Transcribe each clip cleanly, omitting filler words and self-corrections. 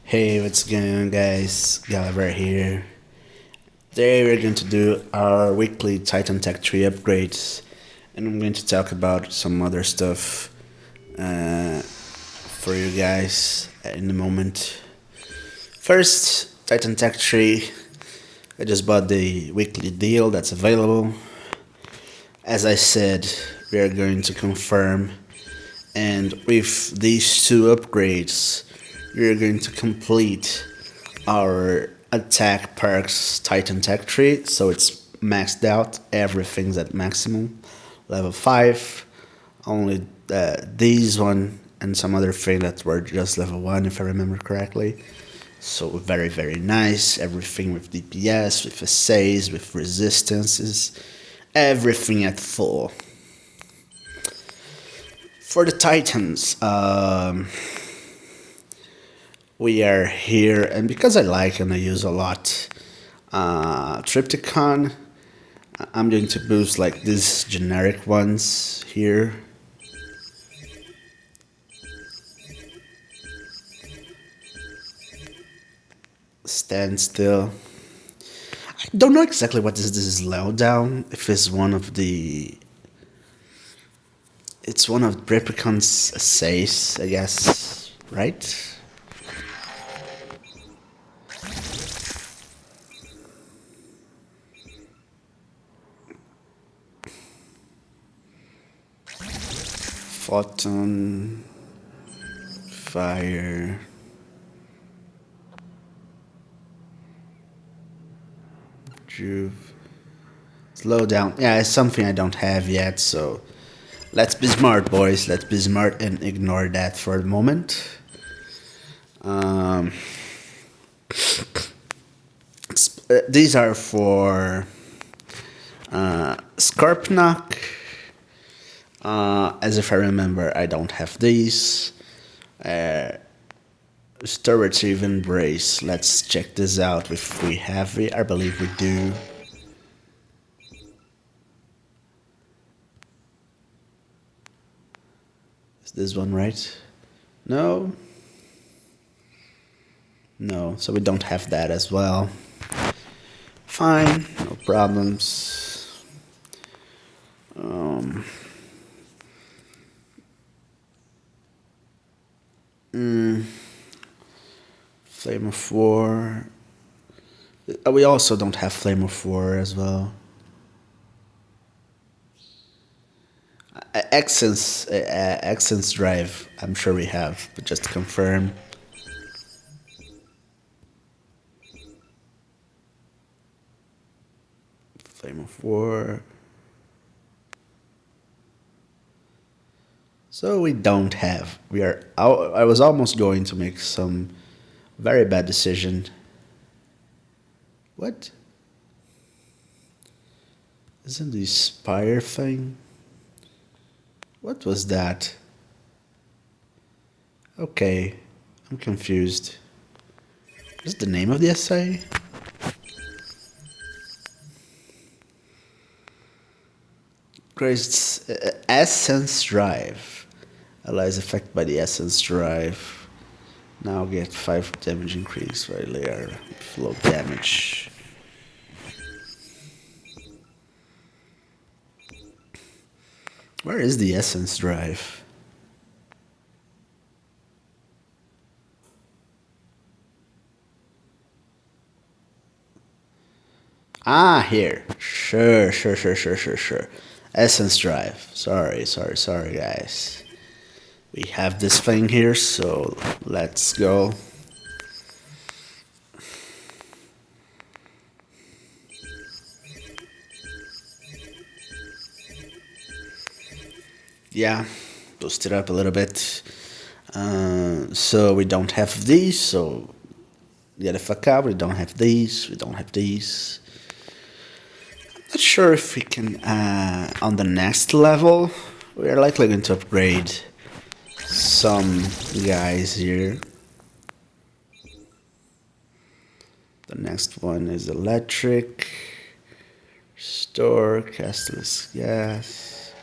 Hey, what's going on, guys? Gallagher here. Today we're going to do our weekly Titan Tech 3 upgrades, and I'm going to talk about some other stuff for you guys in a moment. First, Titan Tech 3. I just bought the weekly deal that's available. As I said, we are going to confirm, and with these two upgrades, we are going to complete our attack perks Titan Tech tree, so it's maxed out. Everything's at maximum level 5. Only these one and some other thing that were just level 1, if I remember correctly. So very, very nice. Everything with DPS, with essays, with resistances, everything at full. For the Titans, we are here, and because I like and I use a lot Triptychon, I'm going to boost like these generic ones here. Stand still. I don't know exactly what is this slowdown. If it's one of the... It's one of Triptychon's essays, I guess, right? Photon, fire, Juve, slow down. Yeah, it's something I don't have yet, so let's be smart, boys. Let's be smart and ignore that for the moment. These are for Scarpknock. As if I remember, I don't have these. Restorative Embrace. Let's check this out if we have it. I believe we do. Is this one right? No? No, so we don't have that as well. Fine, no problems. Flame of War. We also don't have Flame of War as well. Accents Drive, I'm sure we have, but just to confirm. Flame of War. So we don't have. We are. I was almost going to make some very bad decision. What? Isn't the Spire thing? What was that? Okay, I'm confused. What's the name of the essay? Grace Essence Drive. Allies affected by the Essence Drive now get 5 damage increase by layer flow damage. Where is the Essence Drive? Ah, here. Sure. Essence Drive. Sorry, guys. We have this thing here, so let's go. Yeah, boost it up a little bit. So we don't have these, so get the fuck out. We don't have these. Not sure if we can, on the next level, we are likely going to upgrade some guys here. The next one is electric, restore, castless gas,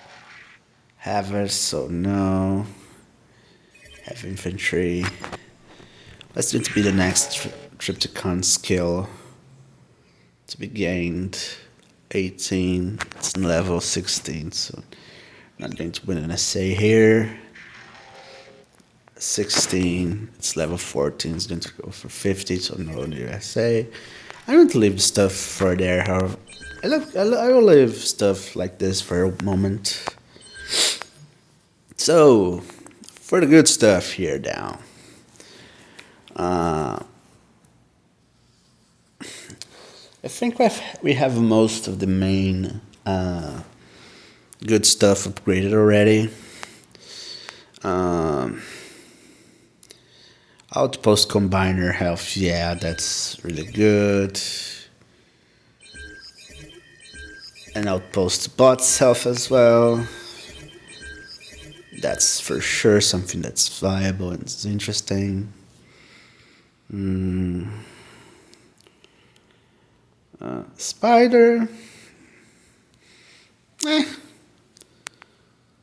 have it, so no, have infantry. That's going to be the next Triptychon skill to be gained. 18, it's level 16, so not going to win an essay here. 16, it's level 14, it's going to go for 50, so no new essay. I'm going to leave the stuff for there, however. I will leave stuff like this for a moment. So, for the good stuff here now. I think we have most of the main good stuff upgraded already. Outpost combiner health, yeah, that's really good. And outpost bots health as well. That's for sure something that's viable and is interesting. Spider.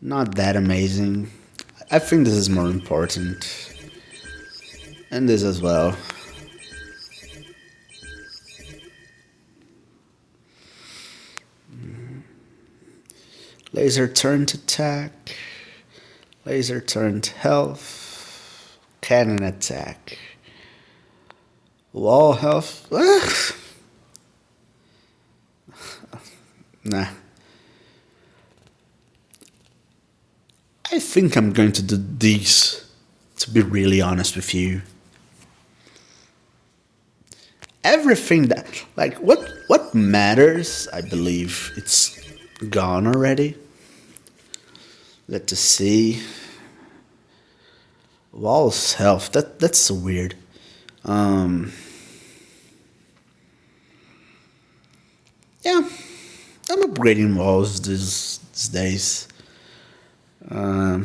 Not that amazing. I think this is more important. And this as well. Laser turned attack. Laser turned health. Cannon attack. Wall health. Nah. I think I'm going to do these, to be really honest with you. Everything that, like, what matters, I believe it's gone already. Let's see. Wall's health, that's so weird. Yeah, I'm upgrading walls these days. I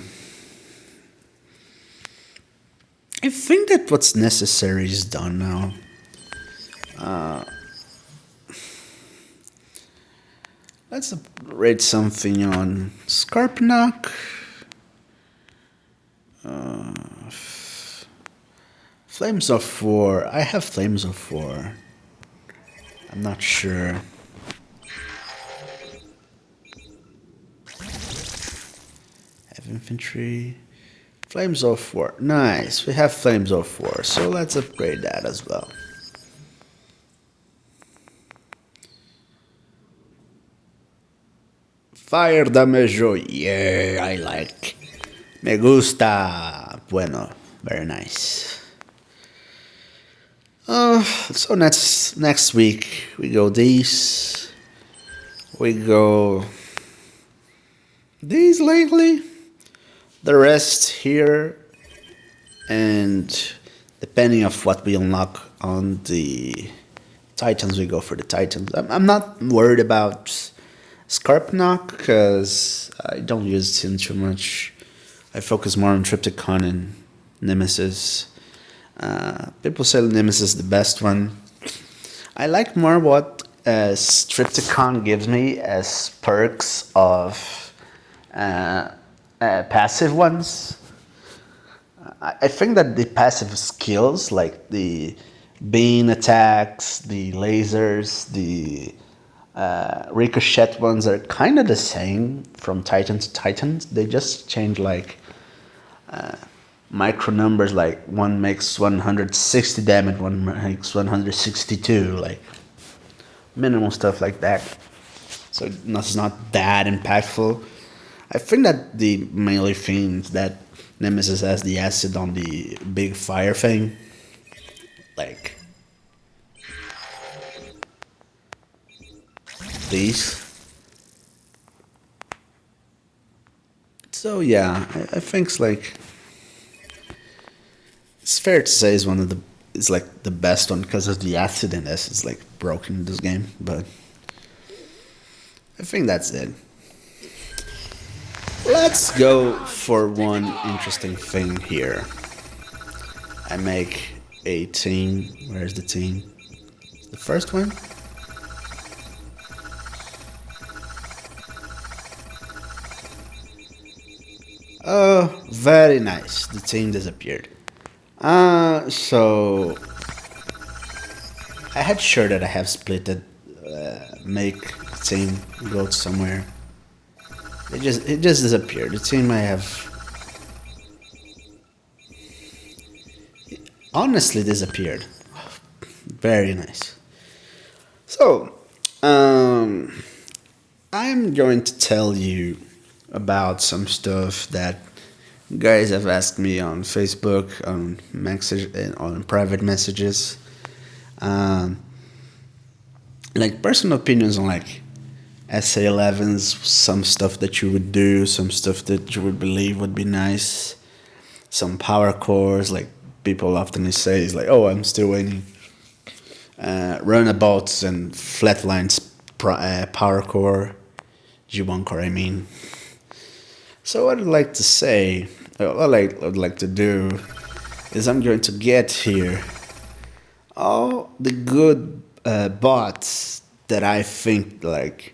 think that what's necessary is done now. Let's upgrade something on Scarpnock. Flames of War. I have Flames of War. I'm not sure. Have infantry. Flames of War. Nice. We have Flames of War. So let's upgrade that as well. Fire damage. Yeah, I like. Me gusta. Bueno. Very nice. So next week we go these. We go these lately. The rest here, and depending of what we unlock on the Titans, we go for the Titans. I'm not worried about Scarpnock because I don't use him too much. I focus more on Triptychon and Nemesis. People say Nemesis is the best one. I like more what Triptychon gives me as perks of passive ones. I think that the passive skills, like the beam attacks, the lasers, the ricochet ones, are kind of the same from Titan to Titan. They just change like micro numbers, like one makes 160 damage, one makes 162, like minimal stuff like that. So it's not that impactful. I think that the melee thing is that Nemesis has the acid on the big fire thing. Like these. So yeah, I think it's fair to say it's like the best one because of the acid in this. It's like broken in this game, but I think that's it. Let's go for one interesting thing here. I make a team. Where's the team? The first one? Oh, very nice. The team disappeared. So I had sure that I have split it, make team go to somewhere. It just disappeared. The team I have honestly disappeared. Very nice. So, I'm going to tell you about some stuff that guys have asked me on Facebook, on private messages, um, like personal opinions on like SA11s, some stuff that you would do, some stuff that you would believe would be nice, some power cores, like people often say is like, oh, I'm still waiting. Runabouts and flatlines power core, G1 core, I mean. So what I'd like to say, what I'd like to do, is I'm going to get here all the good bots that I think like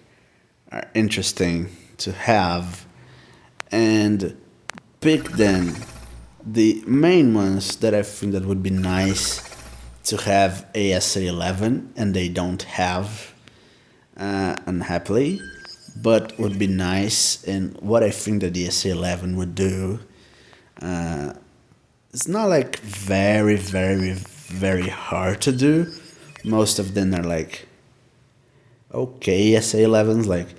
are interesting to have, and pick then the main ones that I think that would be nice to have ASA11 and they don't have, unhappily, but would be nice, and what I think that the SA11 would do. It's not like very, very, very hard to do. Most of them are like okay SA11s. Like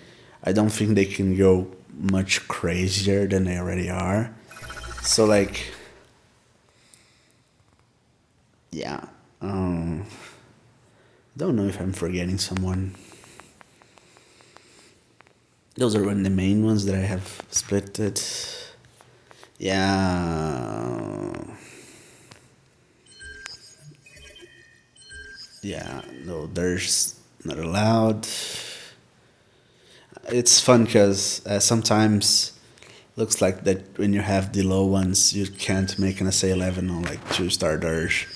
I don't think they can go much crazier than they already are. So like, yeah. Don't know if I'm forgetting someone. Those are one of the main ones that I have split it. Yeah. Yeah, no, there's not allowed. It's fun because sometimes looks like that when you have the low ones, you can't make an SA11 on like 2-star Dirge.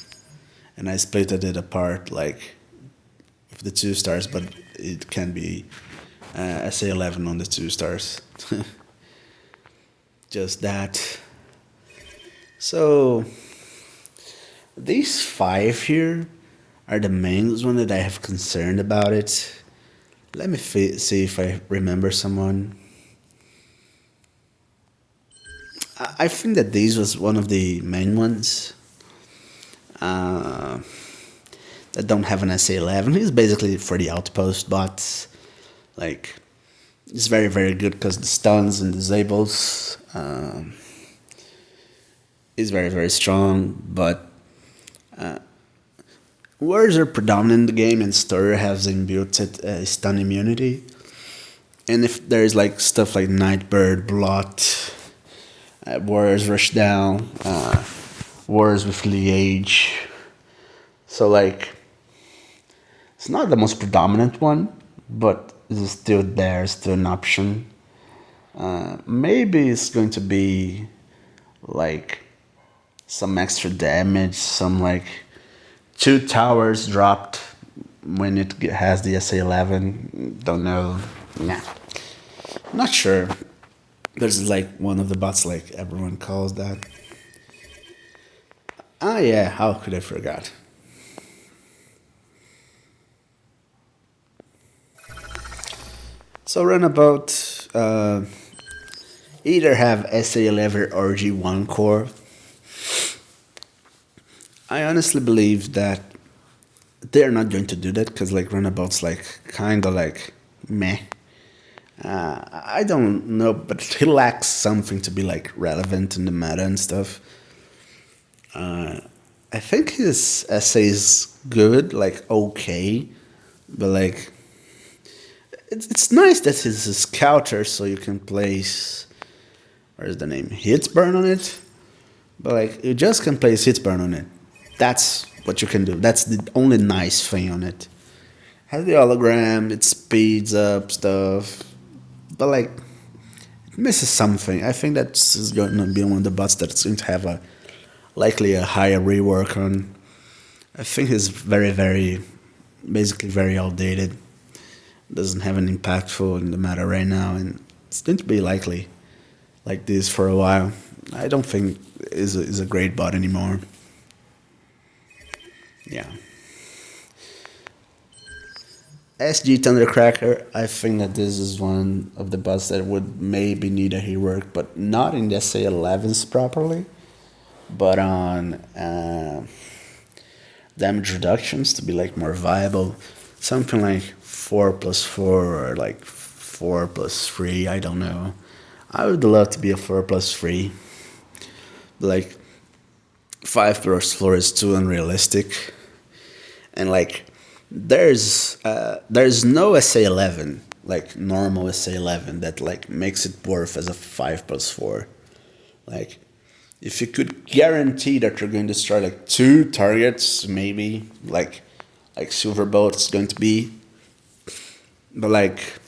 And I split it apart like with the 2 stars, but it can be SA11 on the 2 stars. Just that. So these 5 here are the main one that I have concerned about it. Let me see if I remember someone. I think that this was one of the main ones uh, that don't have an SA11. It's basically for the outpost bots. Like, it's very, very good because the stuns and disables is very, very strong. But wards are predominant in the game, and Stir has inbuilt stun immunity. And if there's like stuff like Nightbird, Blot, Warriors Rush Down, Warriors with Liege. So like, it's not the most predominant one, but it's still there, still an option. Maybe it's going to be like some extra damage, some like 2 towers dropped when it has the SA11. Don't know. Nah. Not sure. There's like one of the bots like everyone calls that. Ah yeah, how could I forget? So runabout either have SA11 or G1 core. I honestly believe that they're not going to do that because like runabout's like kind of like meh. I don't know, but he lacks something to be like relevant in the meta and stuff. I think his essay is good, like okay, but like it's nice that he's a scouter, so you can place where's the name Hitsburn on it, but like you just can place Hitsburn on it. That's what you can do. That's the only nice thing on it. Has the hologram, it speeds up stuff, but like it misses something. I think that's going to be one of the bots that's going to have a likely a higher rework on. I think it's very, very, basically very outdated. Doesn't have an impactful in the meta right now, and it's going to be likely like this for a while. I don't think is a great bot anymore. Yeah. SG Thundercracker, I think that this is one of the busts that would maybe need a rework, but not in the Sa11s properly, but on damage reductions to be like more viable. Something like 4+4 or like 4+3, I don't know. I would love to be a 4+3. Like 5+4 is too unrealistic. And like there's no SA11, like normal SA11, that like makes it worth as a 5+4. Like if you could guarantee that you're going to destroy like 2 targets, maybe like Silverbolt is going to be, but like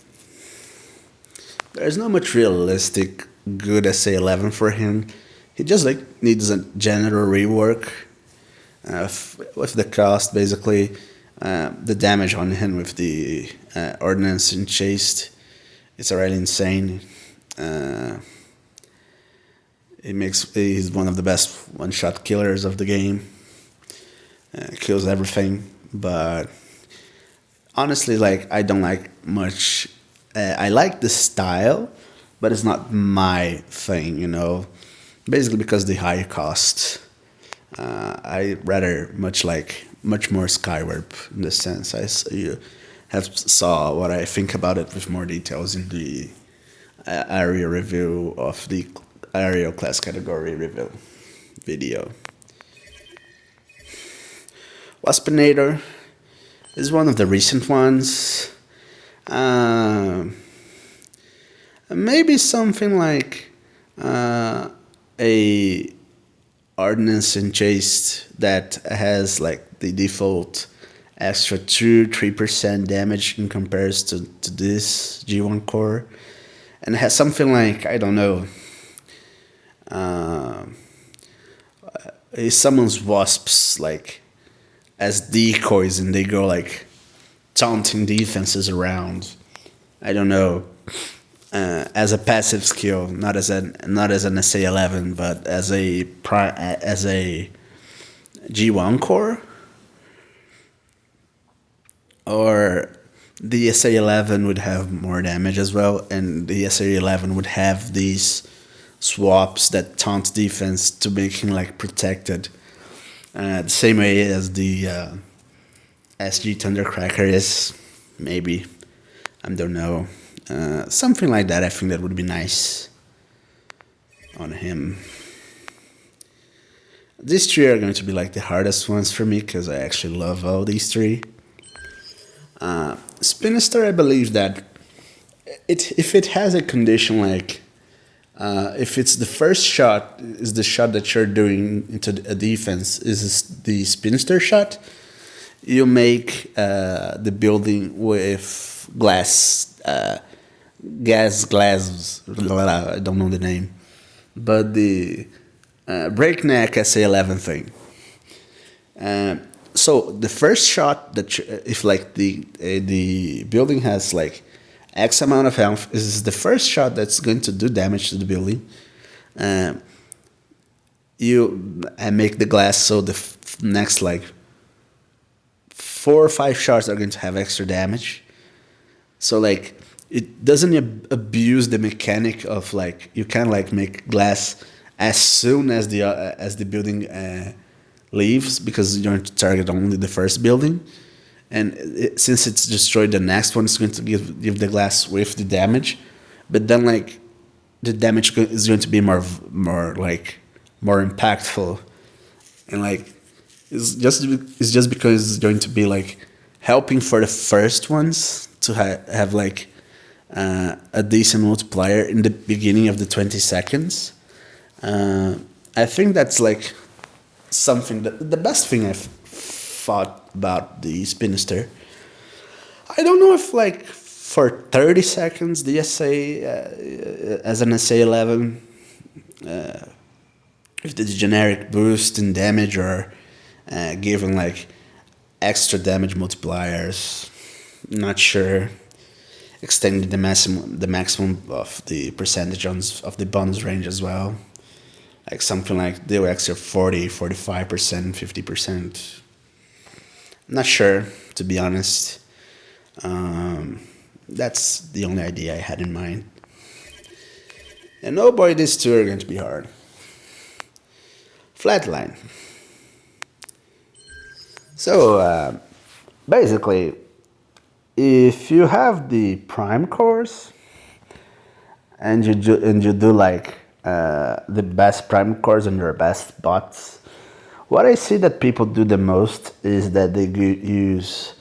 there's not much realistic good SA11 for him. He just like needs a general rework with the cost basically. The damage on him with the ordnance and chased, it's already insane. He's one of the best one-shot killers of the game. Kills everything, but honestly, like I don't like much. I like the style, but it's not my thing, you know. Basically, because the high cost. I rather much more Skywarp in the sense. You have saw what I think about it with more details in the area review of the aerial class category review video. Waspinator is one of the recent ones. Maybe something like a ordnance and chased that has like the default extra 2-3% damage in comparison to this G1 core, and has something like, I don't know, it summons wasps like as decoys and they go like taunting defenses around. I don't know. As a passive skill, not as an SA11, but as a G1 core, or the SA11 would have more damage as well, and the SA11 would have these swaps that taunt defense to make him like protected, the same way as the SG Thundercracker is, maybe. I don't know. Something like that, I think that would be nice on him. These 3 are going to be like the hardest ones for me because I actually love all these 3. Spinister, I believe that if it has a condition like if it's the first shot is the shot that you're doing into a defense is the Spinister shot, you make the building with glass. Glass, I don't know the name, but the breakneck SA11 thing. So the first shot that if like the building has like X amount of health, is the first shot that's going to do damage to the building. You make the glass so the next like 4 or 5 shots are going to have extra damage. So like it doesn't abuse the mechanic of like you can like make glass as soon as the building leaves, because you're going to target only the first building, and since it's destroyed the next one, it's going to give the glass with the damage, but then like the damage is going to be more impactful, and like it's just because it's going to be like helping for the first ones to have like a decent multiplier in the beginning of the 20 seconds. I think that's like something that the best thing I've thought about the Spinister. I don't know if like for 30 seconds the SA as an SA11 with the generic boost in damage or giving like extra damage multipliers, not sure. Extending the maximum of the percentage of the bonus range as well, like something like they were extra 40, 45%, 50%. Not sure, to be honest. That's the only idea I had in mind. And oh boy, these two are going to be hard. Flatline. So basically, if you have the prime cores and you do like the best prime cores and your best bots, what I see that people do the most is that they use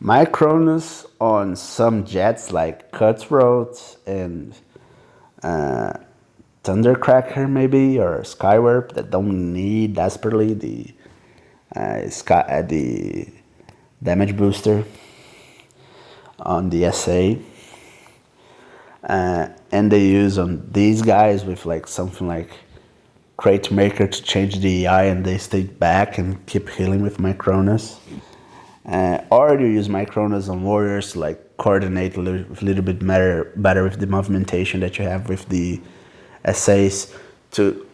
Micronus on some jets like Cutthroat and Thundercracker maybe, or Skywarp, that don't need desperately the damage booster on the SA. And they use on these guys with like something like Crate Maker to change the EI, and they stay back and keep healing with Micronus. Or you use Micronus on warriors to like coordinate a little bit better with the movementation that you have with the SAs, to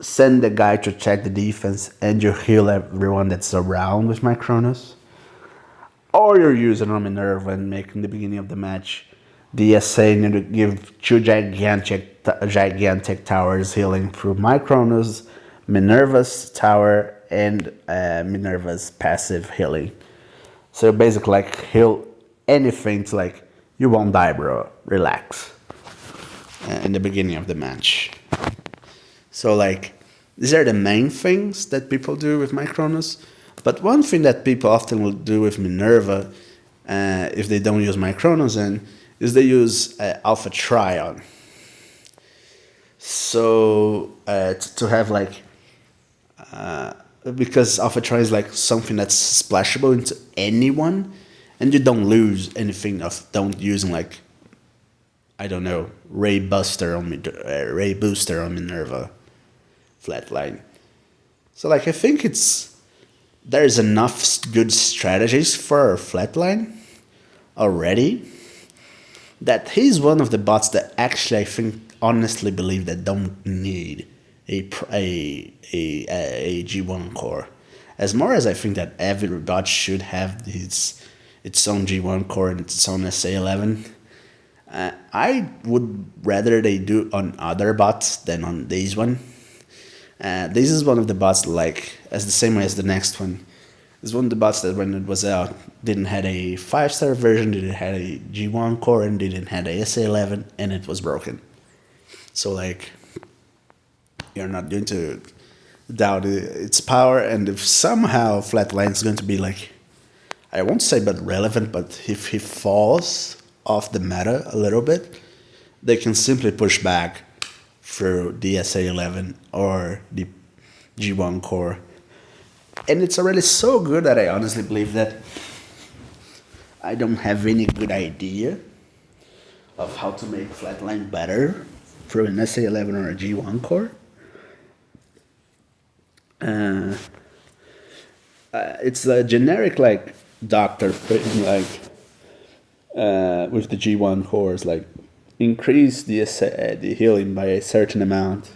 send the guy to check the defense and you heal everyone that's around with Micronus. Or you're using on Minerva and making the beginning of the match the SA need to give two gigantic towers healing through Micronus, Minerva's tower, and Minerva's passive healing. So basically, like, heal anything to like, you won't die, bro. Relax. In the beginning of the match. So like, these are the main things that people do with Micronus. But one thing that people often will do with Minerva, if they don't use Micronus, is they use Alpha Trion. So to have like, because Alpha Trion is like something that's splashable into anyone, and you don't lose anything of don't using like, I don't know, Ray Booster on Minerva Flatline. So like, I think there's enough good strategies for Flatline already, that he's one of the bots that actually I think honestly believe that don't need a G1 core. As more as I think that every bot should have its own G1 core and its own SA11. I would rather they do on other bots than on this one. This is one of the bots like, as the same way as the next one. It's one of the bots that when it was out didn't have a 5-star version, didn't have a G1 core, and didn't have a SA11, and it was broken. So like, you're not going to doubt its power, and if somehow Flatline is going to be like, I won't say but relevant, but if he falls off the meta a little bit, they can simply push back through the SA11 or the G1 core. And it's already so good that I honestly believe that I don't have any good idea of how to make Flatline better through an SA11 or a G1 core. It's a generic like doctor thing, like with the G1 cores, like increase the healing by a certain amount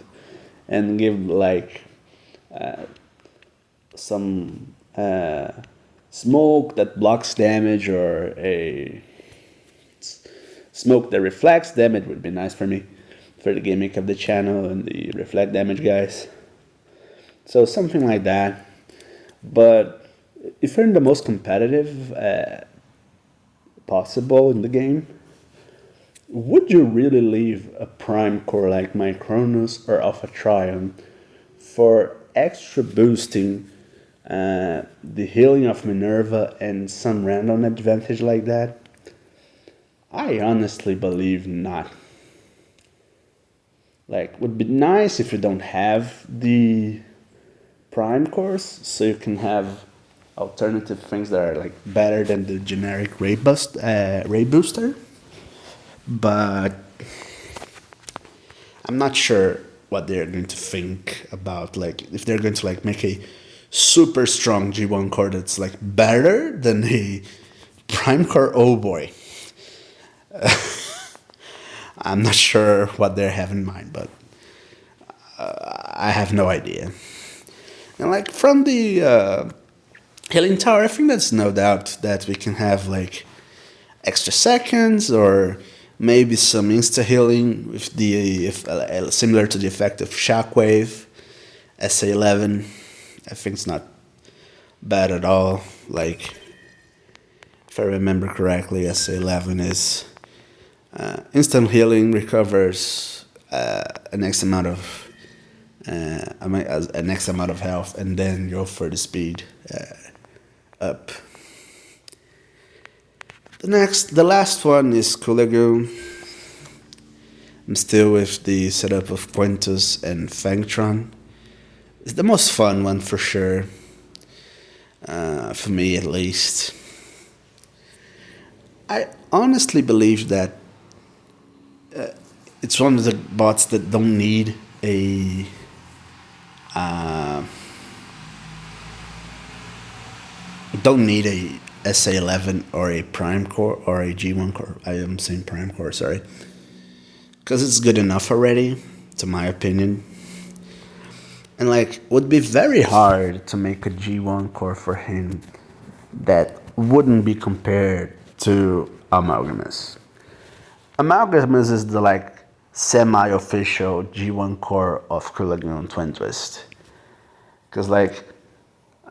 and give like some smoke that blocks damage, or a smoke that reflects damage would be nice for me, for the gimmick of the channel and the reflect damage guys. So something like that. But if you're in the most competitive possible in the game, would you really leave a prime core like Micronus or Alpha Trion for extra boosting the healing of Minerva and some random advantage like that? I honestly believe not. Like, would be nice if you don't have the prime cores, so you can have alternative things that are like better than the generic ray booster. But I'm not sure what they're going to think about, like if they're going to like make a super strong G1 core that's like better than a prime core. Oh boy. I'm not sure what they have in mind, but I have no idea. And like from the healing tower, I think that's no doubt that we can have like extra seconds or maybe some insta healing with the if similar to the effect of shockwave. SA11, I think it's not bad at all. Like if I remember correctly, SA11 is instant healing, recovers an X amount of an X amount of health, and then go for the speed up. The last one is Kulagu. I'm still with the setup of Quintus and Fangtron. It's the most fun one for sure, for me at least. I honestly believe that it's one of the bots that don't need a SA11 or a Prime Core or a G1 Core. I am saying Prime Core, sorry. Because it's good enough already, to my opinion. And like, would be very hard to make a G1 Core for him that wouldn't be compared to Amalgamus. Amalgamus is the like semi-official G1 Core of Kulagoon Twin Twist. Because like,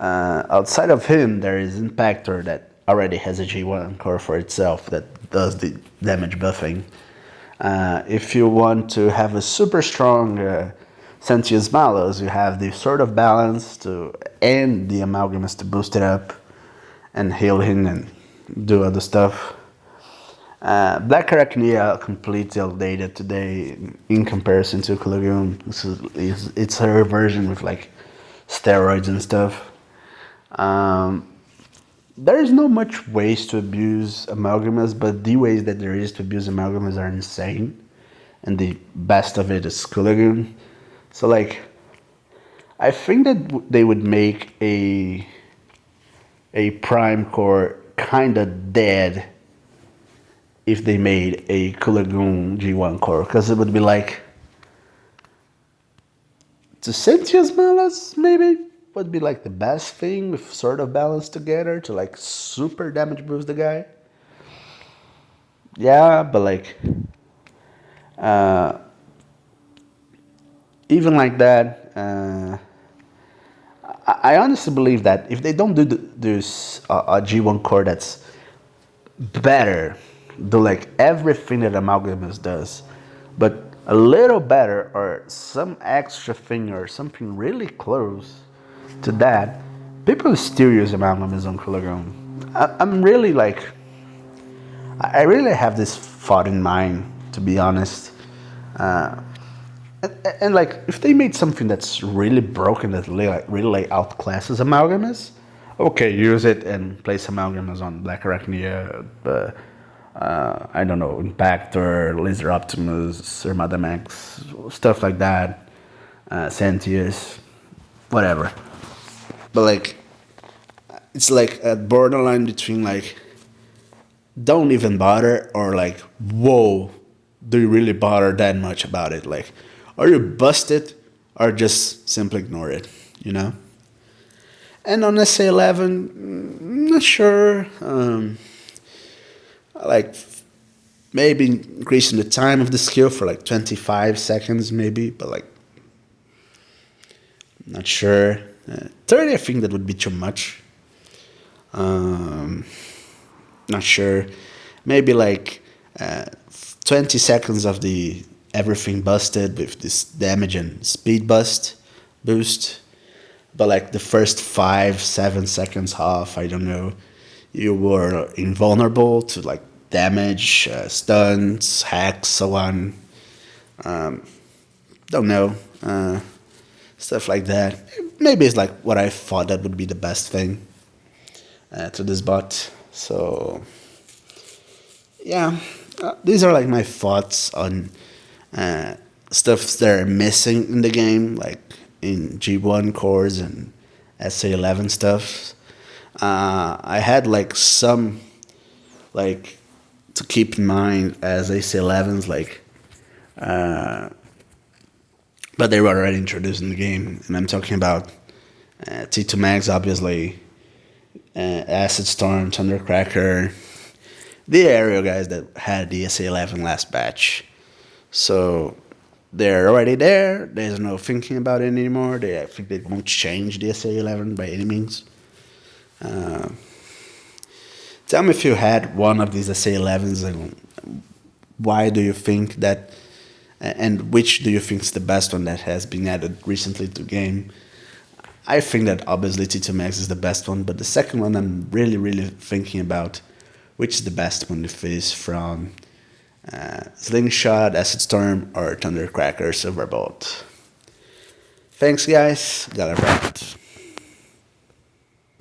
outside of him, there is Impactor that already has a G1 core for itself that does the damage buffing. If you want to have a super strong Sentius Malus, you have the Sword of Balance to and the Amalgamus to boost it up and heal him and do other stuff. Black Arachnia completely outdated today in comparison to Kulagoon. It's her version with like steroids and stuff. There is no much ways to abuse Amalgamus, but the ways that there is to abuse Amalgamus are insane. And the best of it is Kulagoon. So like, I think that they would make a Prime Core kinda dead if they made a Kulagoon G1 Core. Because it would be like, to Sentius Malus maybe? Would be like the best thing with Sword of Balance together to like super damage boost the guy. Yeah, but like even like that, I honestly believe that if they don't do this a G1 core that's better, do like everything that Amalgamus does, but a little better or some extra thing or something really close to that, people still use Amalgamus on Kulagoon. I'm really like, I really have this thought in mind, to be honest. And like, if they made something that's really broken that really outclasses Amalgamus, okay, use it and place Amalgamus on Black Arachnia, I don't know, Impactor, Laser Optimus, Armada Max, stuff like that, Sentius, whatever. But like, it's like a borderline between like, don't even bother or like, whoa, do you really bother that much about it? Like, are you busted or just simply ignore it, you know? And on SA11, not sure. Like, maybe increasing the time of the skill for like 25 seconds maybe, but like, not sure. 30, I think that would be too much. Not sure. Maybe like 20 seconds of the everything busted with this damage and speed boost. But like the first 5-7 seconds off, I don't know, you were invulnerable to like damage, stuns, hacks, so on. Don't know. Stuff like that. Maybe it's like what I thought that would be the best thing to this bot. So yeah, these are like my thoughts on stuff that are missing in the game, like in G1 cores and SA11 stuff. I had like some like to keep in mind as SA11s, like but they were already introduced in the game, and I'm talking about T2 Max, obviously, Acid Storm, Thundercracker, the aerial guys that had the SA11 last batch. So they're already there. There's no thinking about it anymore. I think they won't change the SA11 by any means. Tell me if you had one of these SA11s and why do you think that, and which do you think is the best one that has been added recently to game? I think that obviously T2 Max is the best one, but the second one I'm really thinking about which is the best one if it is from Slingshot, Acid Storm, or Thundercracker Silverbolt. Thanks guys, got it right.